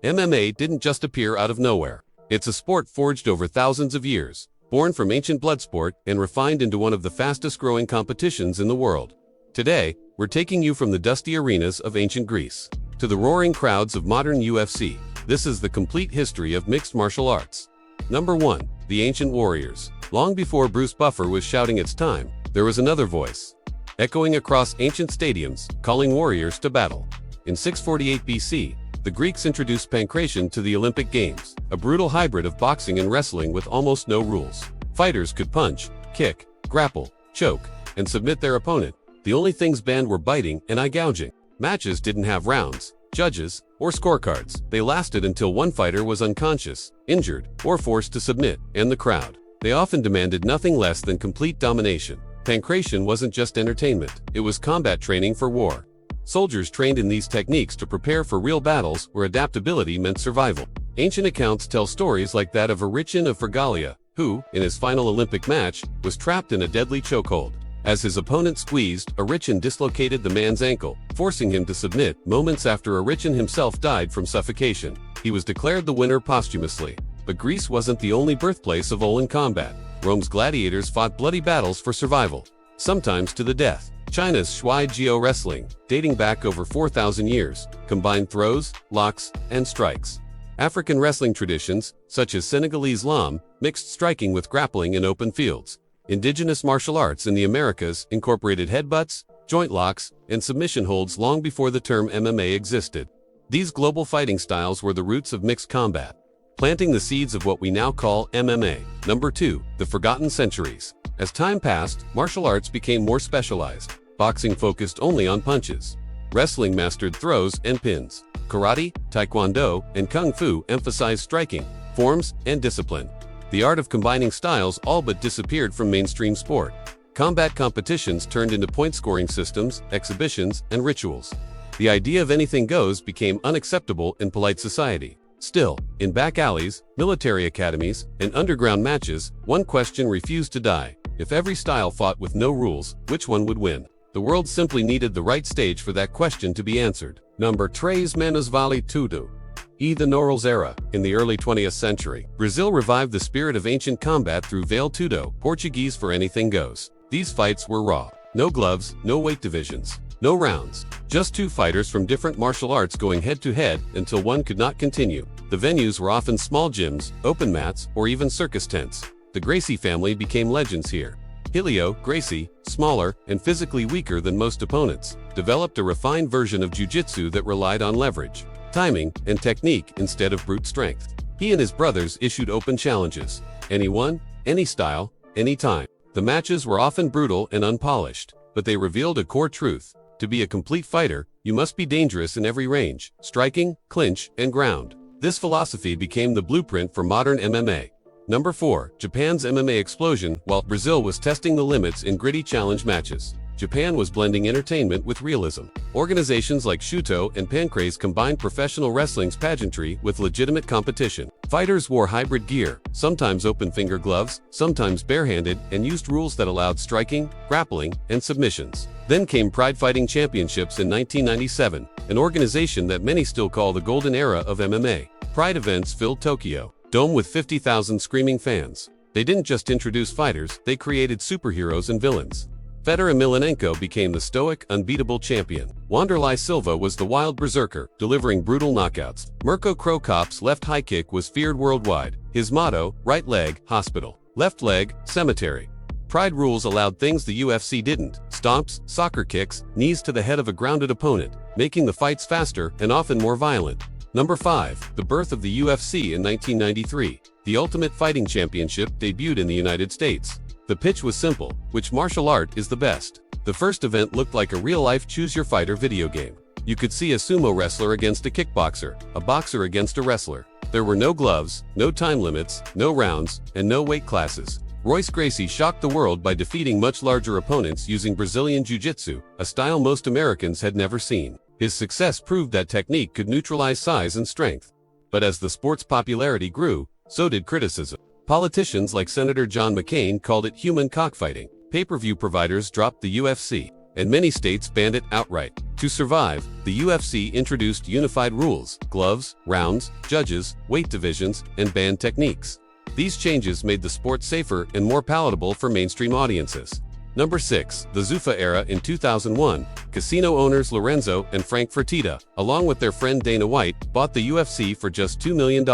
MMA didn't just appear out of nowhere. It's a sport forged over thousands of years, born from ancient blood sport and refined into one of the fastest-growing competitions in the world. Today, we're taking you from the dusty arenas of ancient Greece to the roaring crowds of modern UFC. This is the complete history of mixed martial arts. Number 1. The Ancient Warriors. Long before Bruce Buffer was shouting its time, there was another voice, echoing across ancient stadiums, calling warriors to battle. In 648 BC, the Greeks introduced Pankration to the Olympic Games, a brutal hybrid of boxing and wrestling with almost no rules. Fighters could punch, kick, grapple, choke, and submit their opponent. The only things banned were biting and eye gouging. Matches didn't have rounds, judges, or scorecards. They lasted until one fighter was unconscious, injured, or forced to submit, and the crowd. They often demanded nothing less than complete domination. Pankration wasn't just entertainment, it was combat training for war. Soldiers trained in these techniques to prepare for real battles where adaptability meant survival. Ancient accounts tell stories like that of Arichin of Fergalia, who, in his final Olympic match, was trapped in a deadly chokehold. As his opponent squeezed, Arichin dislocated the man's ankle, forcing him to submit. Moments after Arichin himself died from suffocation, he was declared the winner posthumously. But Greece wasn't the only birthplace of Olympic combat. Rome's gladiators fought bloody battles for survival, sometimes to the death. China's Shui Jiu wrestling, dating back over 4,000 years, combined throws, locks, and strikes. African wrestling traditions, such as Senegalese lam, mixed striking with grappling in open fields. Indigenous martial arts in the Americas incorporated headbutts, joint locks, and submission holds long before the term MMA existed. These global fighting styles were the roots of mixed combat, planting the seeds of what we now call MMA. Number 2. The Forgotten Centuries. As time passed, martial arts became more specialized. Boxing focused only on punches. Wrestling mastered throws and pins. Karate, taekwondo, and kung fu emphasized striking, forms, and discipline. The art of combining styles all but disappeared from mainstream sport. Combat competitions turned into point-scoring systems, exhibitions, and rituals. The idea of anything goes became unacceptable in polite society. Still, in back alleys, military academies, and underground matches, one question refused to die. If every style fought with no rules, which one would win? The world simply needed the right stage for that question to be answered. Number 3. Menos Vale Tudo and the Norals era. In the early 20th century, Brazil revived the spirit of ancient combat through Vale Tudo, Portuguese for anything goes. These fights were raw. No gloves, no weight divisions, no rounds. Just two fighters from different martial arts going head-to-head until one could not continue. The venues were often small gyms, open mats, or even circus tents. The Gracie family became legends here. Helio, Gracie, smaller and physically weaker than most opponents, developed a refined version of Jiu-Jitsu that relied on leverage, timing, and technique instead of brute strength. He and his brothers issued open challenges. Anyone, any style, any time. The matches were often brutal and unpolished, but they revealed a core truth. To be a complete fighter, you must be dangerous in every range, striking, clinch, and ground. This philosophy became the blueprint for modern MMA. Number 4. Japan's MMA explosion. While Brazil was testing the limits in gritty challenge matches, Japan was blending entertainment with realism. Organizations like Shuto and Pankration combined professional wrestling's pageantry with legitimate competition. Fighters wore hybrid gear, sometimes open finger gloves, sometimes barehanded, and used rules that allowed striking, grappling, and submissions. Then came Pride Fighting Championships in 1997, an organization that many still call the golden era of MMA. Pride events filled Tokyo Dome with 50,000 screaming fans. They didn't just introduce fighters, they created superheroes and villains. Fedor Emelianenko became the stoic, unbeatable champion. Wanderlei Silva was the wild berserker, delivering brutal knockouts. Mirko Cro Cop's left high kick was feared worldwide. His motto, right leg, hospital. Left leg, cemetery. Pride rules allowed things the UFC didn't: stomps, soccer kicks, knees to the head of a grounded opponent, making the fights faster and often more violent. Number 5. The birth of the UFC in 1993. The Ultimate Fighting Championship debuted in the United States. The pitch was simple: which martial art is the best? The first event looked like a real-life choose-your-fighter video game. You could see a sumo wrestler against a kickboxer, a boxer against a wrestler. There were no gloves, no time limits, no rounds, and no weight classes. Royce Gracie shocked the world by defeating much larger opponents using Brazilian Jiu-Jitsu, a style most Americans had never seen. His success proved that technique could neutralize size and strength. But as the sport's popularity grew, so did criticism. Politicians like Senator John McCain called it human cockfighting. Pay-per-view providers dropped the UFC. and many states banned it outright. To survive, the UFC introduced unified rules, gloves, rounds, judges, weight divisions, and banned techniques. These changes made the sport safer and more palatable for mainstream audiences. Number 6. The Zuffa era. In 2001, casino owners Lorenzo and Frank Fertitta, along with their friend Dana White, bought the UFC for just $2 million.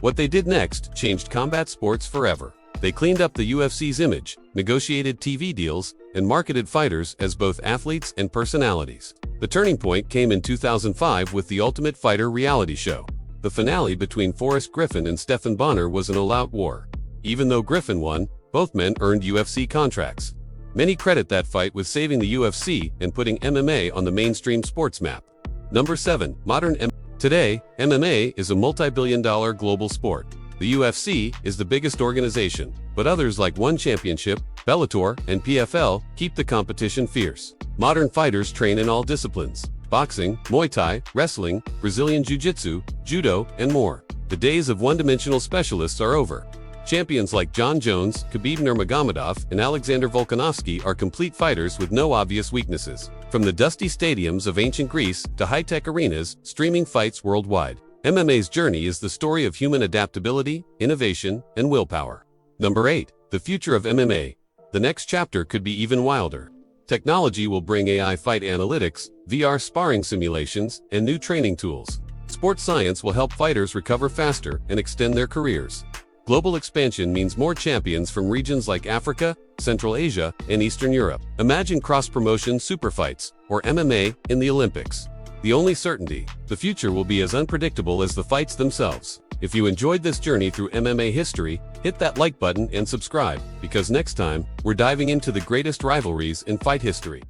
What they did next changed combat sports forever. They cleaned up the UFC's image, negotiated TV deals, and marketed fighters as both athletes and personalities. The turning point came in 2005 with The Ultimate Fighter reality show. The finale between Forrest Griffin and Stephan Bonnar was an all-out war. Even though Griffin won, both men earned UFC contracts. Many credit that fight with saving the UFC and putting MMA on the mainstream sports map. Number 7. Modern MMA. Today, MMA is a multi-billion-dollar global sport. The UFC is the biggest organization, but others like One Championship, Bellator, and PFL keep the competition fierce. Modern fighters train in all disciplines: boxing, Muay Thai, wrestling, Brazilian Jiu-Jitsu, judo, and more. The days of one-dimensional specialists are over. Champions like John Jones, Khabib Nurmagomedov, and Alexander Volkanovski are complete fighters with no obvious weaknesses. From the dusty stadiums of ancient Greece to high-tech arenas, streaming fights worldwide. MMA's journey is the story of human adaptability, innovation, and willpower. Number 8. The future of MMA. The next chapter could be even wilder. Technology will bring AI fight analytics, VR sparring simulations, and new training tools. Sports science will help fighters recover faster and extend their careers. Global expansion means more champions from regions like Africa, Central Asia, and Eastern Europe. Imagine cross-promotion super fights, or MMA, in the Olympics. The only certainty: the future will be as unpredictable as the fights themselves. If you enjoyed this journey through MMA history, hit that like button and subscribe, because next time, we're diving into the greatest rivalries in fight history.